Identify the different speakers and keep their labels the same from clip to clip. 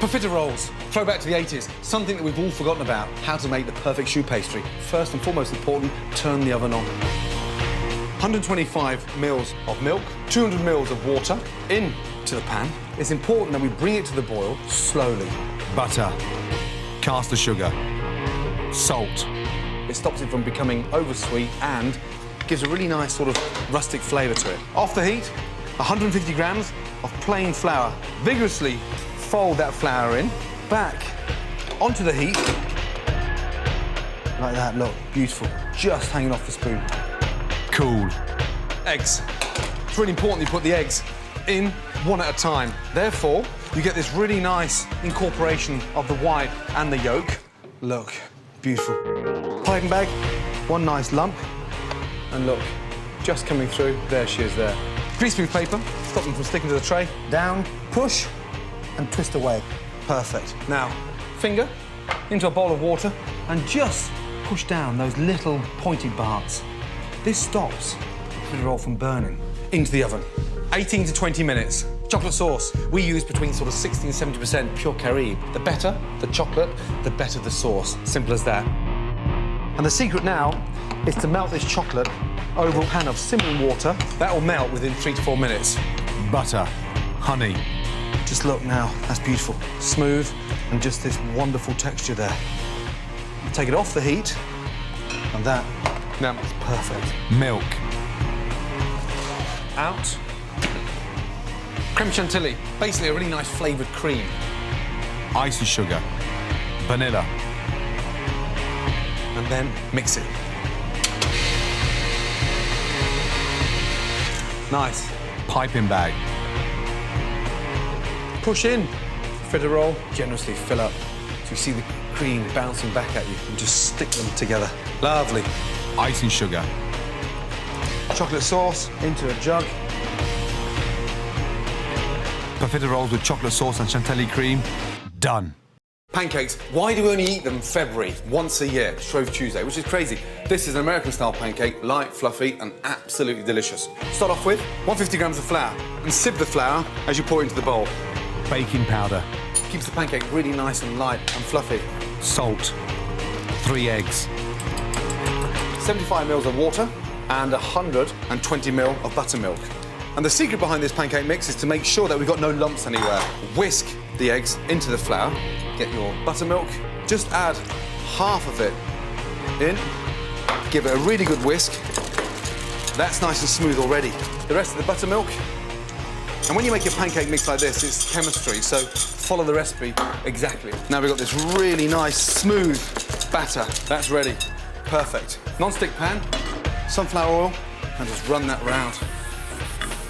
Speaker 1: Profiteroles, throwback to the 80s, something that we've all forgotten about, how to make the perfect choux pastry. First and foremost important, turn the oven on. 125 mils of milk, 200 mils of water into the pan. It's important that we bring it to the boil slowly.
Speaker 2: Butter, caster sugar, salt.
Speaker 1: It stops it from becoming oversweet and gives a really nice sort of rustic flavour to it. Off the heat, 150 grams of plain flour. Vigorously fold that flour in, back onto the heat. Like that, look, beautiful. Just hanging off the spoon.
Speaker 2: Cool.
Speaker 1: Eggs. It's really important you put the eggs in one at a time. Therefore, you get this really nice incorporation of the white and the yolk. Look, beautiful. Piping bag, one nice lump. And look, just coming through. There she is there. Greaseproof paper, stop them from sticking to the tray. Down, push, and twist away. Perfect. Now, finger into a bowl of water and just push down those little pointed parts. This stops the profiterole from burning. Into the oven. 18 to 20 minutes. Chocolate sauce. We use between sort of 60 and 70% pure Caribe. The better the chocolate, the better the sauce. Simple as that. And the secret now is to melt this chocolate over a pan of simmering water. That will melt within 3 to 4 minutes.
Speaker 2: Butter, honey.
Speaker 1: Just look now, that's beautiful. Smooth and just this wonderful texture there. Take it off the heat, and that now is perfect.
Speaker 2: Milk.
Speaker 1: Out. Creme chantilly, basically a really nice flavoured cream.
Speaker 2: Icing sugar. Vanilla.
Speaker 1: And then mix it. Nice.
Speaker 2: Piping bag.
Speaker 1: Push in. Profiterole, generously fill up. So you see the cream bouncing back at you and just stick them together. Lovely.
Speaker 2: Icing sugar.
Speaker 1: Chocolate sauce into a jug.
Speaker 2: Profiteroles with chocolate sauce and chantilly cream. Done.
Speaker 1: Pancakes. Why do we only eat them February, once a year, Shrove Tuesday, which is crazy. This is an American-style pancake, light, fluffy, and absolutely delicious. Start off with 150 grams of flour and sieve the flour as you pour it into the bowl.
Speaker 2: Baking powder.
Speaker 1: Keeps the pancake really nice and light and fluffy.
Speaker 2: Salt. 3 eggs.
Speaker 1: 75 mils of water and 120 ml of buttermilk. And the secret behind this pancake mix is to make sure that we've got no lumps anywhere. Whisk the eggs into the flour. Get your buttermilk. Just add half of it in. Give it a really good whisk. That's nice and smooth already. The rest of the buttermilk. And when you make your pancake mix like this, it's chemistry, so follow the recipe exactly. Now we've got this really nice, smooth batter. That's ready. Perfect. Non-stick pan, sunflower oil, and just run that round.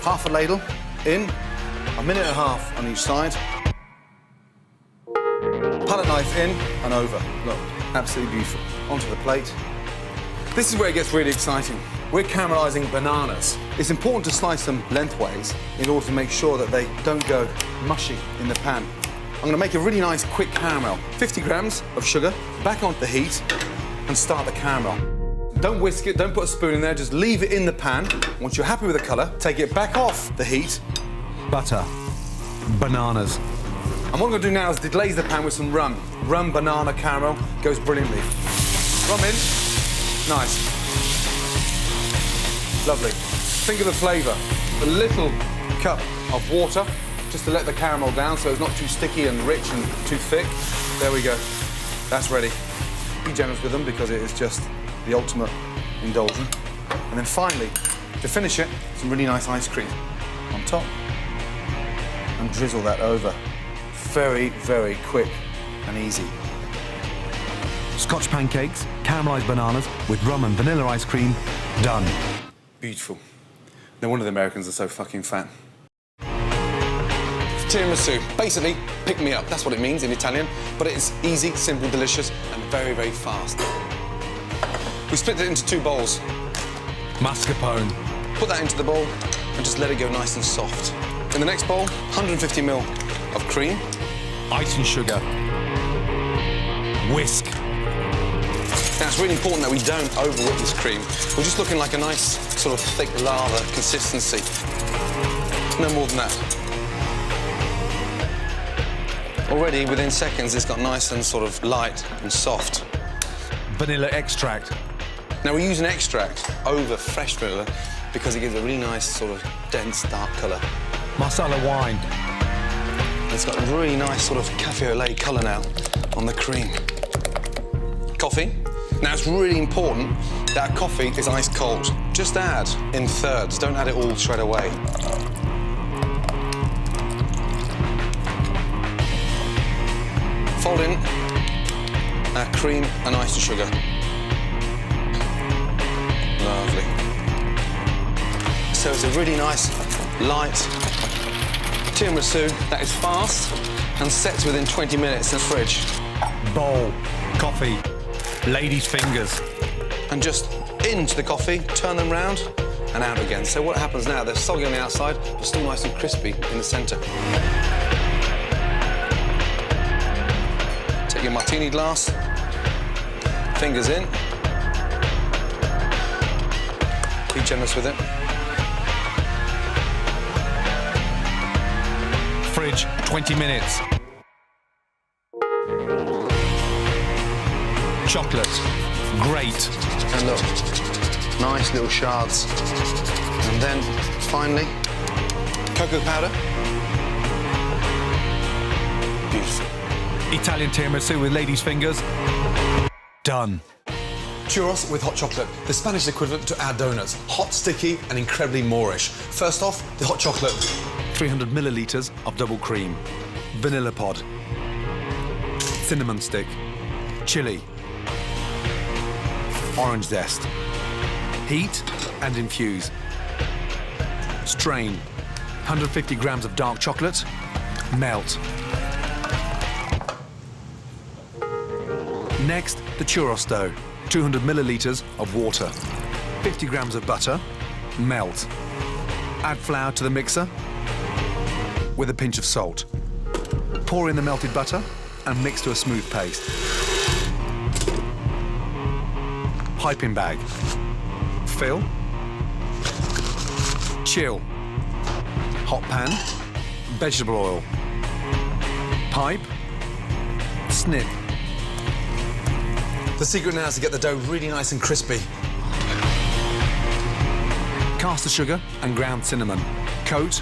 Speaker 1: Half a ladle in, a minute and a half on each side. Palette knife in and over. Look, absolutely beautiful. Onto the plate. This is where it gets really exciting. We're caramelizing bananas. It's important to slice them lengthways in order to make sure that they don't go mushy in the pan. I'm going to make a really nice quick caramel. 50 grams of sugar, back onto the heat, and start the caramel. Don't whisk it, don't put a spoon in there, just leave it in the pan. Once you're happy with the colour, take it back off the heat.
Speaker 2: Butter. Bananas.
Speaker 1: And what I'm going to do now is deglaze the pan with some rum. Rum, banana, caramel, goes brilliantly. Rum in. Nice. Lovely. Think of the flavour. A little cup of water, just to let the caramel down so it's not too sticky and rich and too thick. There we go. That's ready. Be generous with them because it is just the ultimate indulgence. And then finally, to finish it, some really nice ice cream on top. And drizzle that over. Very, very quick and easy.
Speaker 2: Scotch pancakes, caramelised bananas with rum and vanilla ice cream. Done.
Speaker 1: Beautiful. No wonder the Americans are so fucking fat. Tiramisu. Basically, pick me up. That's what it means in Italian. But it's easy, simple, delicious, and very, very fast. We split it into 2 bowls.
Speaker 2: Mascarpone.
Speaker 1: Put that into the bowl and just let it go nice and soft. In the next bowl, 150 ml of cream.
Speaker 2: Icing sugar. Whisk.
Speaker 1: Now, it's really important that we don't overwhip this cream. We're just looking like a nice sort of thick lava consistency. No more than that. Already, within seconds, it's got nice and sort of light and soft.
Speaker 2: Vanilla extract.
Speaker 1: Now, we use an extract over fresh vanilla because it gives a really nice sort of dense, dark colour.
Speaker 2: Masala wine.
Speaker 1: It's got a really nice sort of cafe au lait colour now on the cream. Coffee. Now, it's really important that coffee is ice cold. Just add in thirds, don't add it all straight away. Fold in our cream and iced sugar. Lovely. So it's a really nice, light tiramisu that is fast and sets within 20 minutes in the fridge.
Speaker 2: Bowl. Coffee. Ladies' fingers.
Speaker 1: And just into the coffee, turn them round and out again. So what happens now, they're soggy on the outside, but still nice and crispy in the centre. Take your martini glass, fingers in. Be generous with it.
Speaker 2: Fridge, 20 minutes. Chocolate. Great.
Speaker 1: And look, nice little shards. And then, finally, cocoa powder. Beautiful.
Speaker 2: Italian tiramisu with ladies' fingers. Done.
Speaker 1: Churros with hot chocolate, the Spanish equivalent to our donuts. Hot, sticky, and incredibly Moorish. First off, the hot chocolate.
Speaker 2: 300 millilitres of double cream. Vanilla pod. Cinnamon stick. Chili. Orange zest. Heat and infuse. Strain. 150 grams of dark chocolate. Melt. Next, the churros dough. 200 millilitres of water. 50 grams of butter. Melt. Add flour to the mixer with a pinch of salt. Pour in the melted butter and mix to a smooth paste. Piping bag. Fill. Chill. Hot pan. Vegetable oil. Pipe. Snip.
Speaker 1: The secret now is to get the dough really nice and crispy.
Speaker 2: Caster sugar and ground cinnamon. Coat.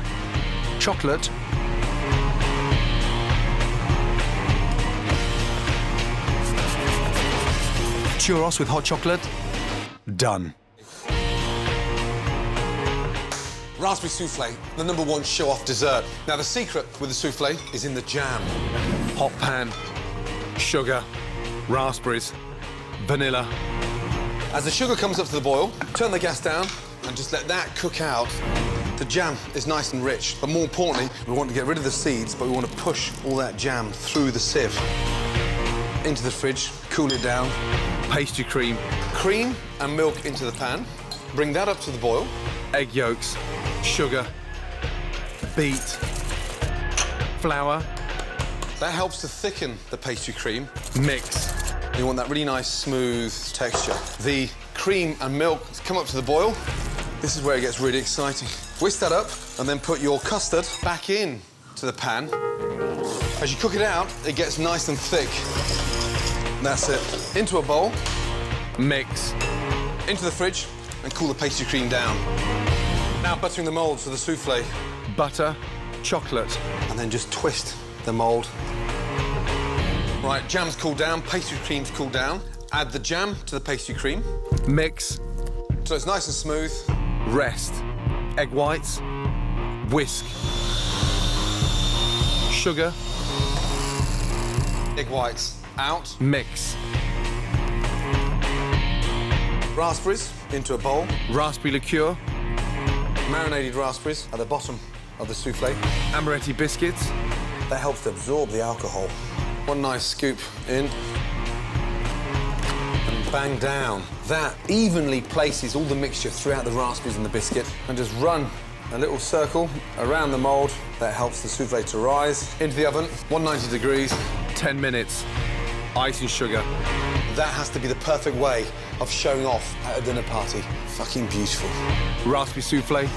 Speaker 2: Chocolate. Churros with hot chocolate. Done.
Speaker 1: Raspberry soufflé, the #1 show-off dessert. Now, the secret with the soufflé is in the jam.
Speaker 2: Hot pan. Sugar. Raspberries. Vanilla.
Speaker 1: As the sugar comes up to the boil, turn the gas down and just let that cook out. The jam is nice and rich, but more importantly, we want to get rid of the seeds, but we want to push all that jam through the sieve. Into the fridge, cool it down.
Speaker 2: Pastry cream.
Speaker 1: Cream and milk into the pan. Bring that up to the boil.
Speaker 2: Egg yolks. Sugar. Beat. Flour.
Speaker 1: That helps to thicken the pastry cream.
Speaker 2: Mix.
Speaker 1: You want that really nice, smooth texture. The cream and milk come up to the boil. This is where it gets really exciting. Whisk that up and then put your custard back in to the pan. As you cook it out, it gets nice and thick. That's it. Into a bowl.
Speaker 2: Mix.
Speaker 1: Into the fridge and cool the pastry cream down. Now buttering the mould for the soufflé.
Speaker 2: Butter. Chocolate.
Speaker 1: And then just twist the mould. Right, jam's cooled down, pastry cream's cooled down. Add the jam to the pastry cream.
Speaker 2: Mix.
Speaker 1: So it's nice and smooth.
Speaker 2: Rest. Egg whites. Whisk. Sugar.
Speaker 1: Egg whites out.
Speaker 2: Mix.
Speaker 1: Raspberries into a bowl.
Speaker 2: Raspberry liqueur.
Speaker 1: Marinated raspberries at the bottom of the soufflé.
Speaker 2: Amaretti biscuits.
Speaker 1: That helps to absorb the alcohol. One nice scoop in. And bang down. That evenly places all the mixture throughout the raspberries and the biscuit. And just run a little circle around the mould. That helps the soufflé to rise. Into the oven, 190 degrees.
Speaker 2: 10 minutes. Ice and sugar.
Speaker 1: That has to be the perfect way of showing off at a dinner party. Fucking beautiful.
Speaker 2: Raspberry soufflé.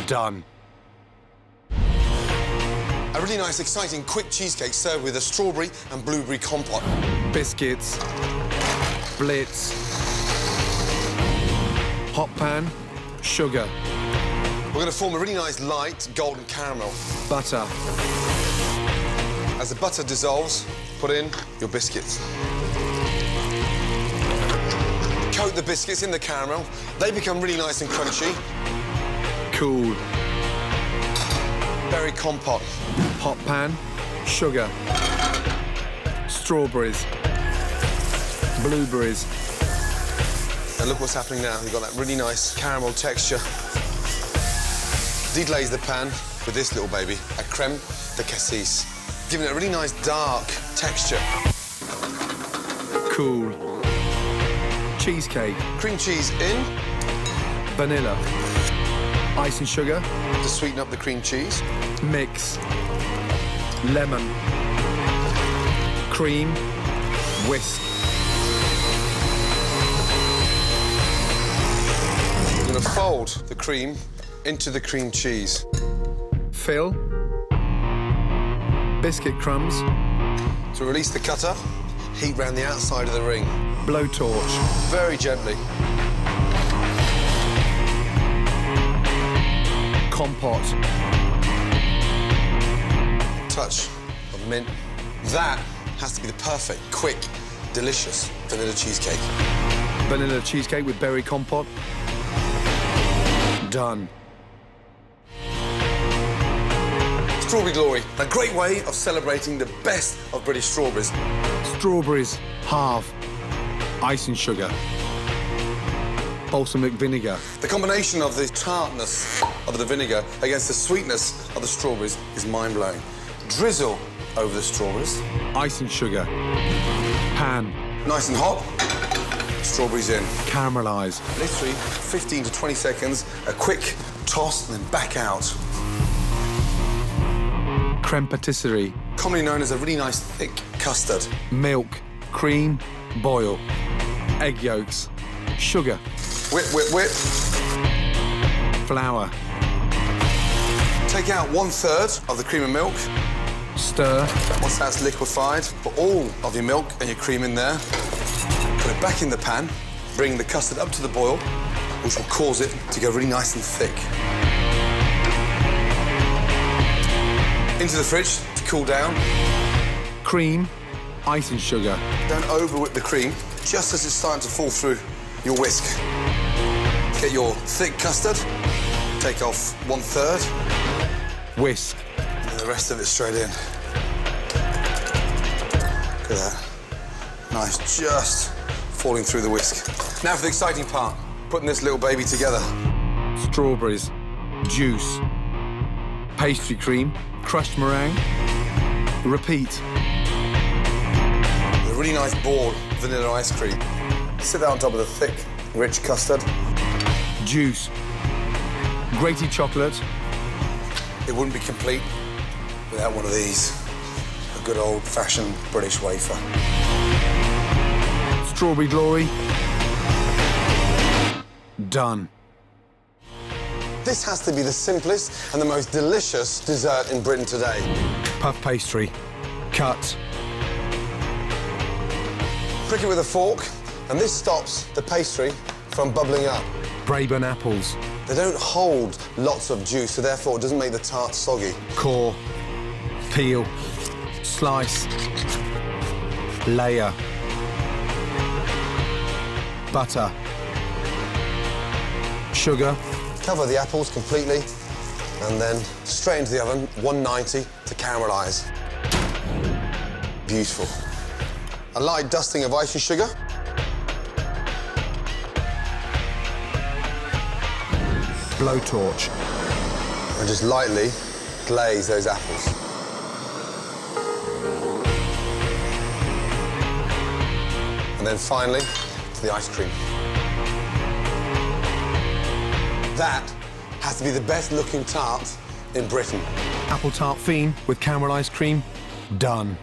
Speaker 2: Done.
Speaker 3: A really nice, exciting, quick cheesecake served with a strawberry and blueberry compote.
Speaker 2: Biscuits, blitz, hot pan, sugar,
Speaker 3: We're going to form a really nice light golden caramel.
Speaker 2: butter,
Speaker 3: As the butter dissolves, put in your biscuits. Coat the biscuits in the caramel. They become really nice and crunchy.
Speaker 2: cool,
Speaker 3: Berry compote.
Speaker 2: hot pan, sugar, strawberries, blueberries,
Speaker 3: And look what's happening now. You've got that really nice caramel texture. Deglaze the pan with this little baby, a creme de cassis, giving it a really nice dark texture.
Speaker 2: cool, cheesecake,
Speaker 3: Cream cheese in
Speaker 2: vanilla, ice and sugar,
Speaker 3: to sweeten up the cream cheese.
Speaker 2: mix, lemon, cream, whisk,
Speaker 3: You're going to fold the cream into the cream cheese.
Speaker 2: fill, biscuit crumbs,
Speaker 3: To release the cutter, heat round the outside of the ring.
Speaker 2: blowtorch,
Speaker 3: Very gently.
Speaker 2: compote,
Speaker 3: Touch of mint. That has to be the perfect, quick, delicious vanilla cheesecake.
Speaker 2: vanilla cheesecake with berry compote. Done.
Speaker 3: Strawberry glory, a great way of celebrating the best of British strawberries.
Speaker 2: Strawberries, halve, ice and sugar, balsamic vinegar,
Speaker 3: The combination of the tartness of the vinegar against the sweetness of the strawberries is mind-blowing. Drizzle over the strawberries.
Speaker 2: ice and sugar, pan,
Speaker 3: Nice and hot. Strawberries in.
Speaker 2: caramelise,
Speaker 3: Literally 15 to 20 seconds, a quick toss and then back out.
Speaker 2: creme patisserie,
Speaker 3: Commonly known as a really nice thick custard.
Speaker 2: milk, cream, boil, egg yolks, sugar,
Speaker 3: Whip, whip, whip.
Speaker 2: flour,
Speaker 3: Take out 1/3 of the cream and milk.
Speaker 2: stir,
Speaker 3: Once that's liquefied, put all of your milk and your cream in there. Put it back in the pan. Bring the custard up to the boil, which will cause it to go really nice and thick. Into the fridge to cool down.
Speaker 2: cream, ice and sugar,
Speaker 3: Don't over-whip the cream, just as it's starting to fall through your whisk. Get your thick custard, take off 1/3,
Speaker 2: whisk,
Speaker 3: and the rest of it straight in. Look at that. Nice, just falling through the whisk. Now for the exciting part, putting this little baby together.
Speaker 2: strawberries, juice, pastry cream, crushed meringue, repeat,
Speaker 3: A really nice ball of vanilla ice cream. Sit that on top of the thick, rich custard.
Speaker 2: juice, grated chocolate,
Speaker 3: It wouldn't be complete without one of these. A good old-fashioned British wafer.
Speaker 2: strawberry glory. Done.
Speaker 3: This has to be the simplest and the most delicious dessert in Britain today.
Speaker 2: Puff pastry, cut,
Speaker 3: Prick it with a fork, and this stops the pastry from bubbling up.
Speaker 2: Braeburn apples,
Speaker 3: They don't hold lots of juice, so therefore it doesn't make the tart soggy.
Speaker 2: core, peel, slice, layer, butter, sugar,
Speaker 3: Cover the apples completely, and then straight into the oven, 190 to caramelise. Beautiful. A light dusting of ice and sugar.
Speaker 2: blowtorch,
Speaker 3: And just lightly glaze those apples. And then finally, to the ice cream. That has to be the best looking tart in Britain.
Speaker 2: apple tart fiend with caramelised cream. Done.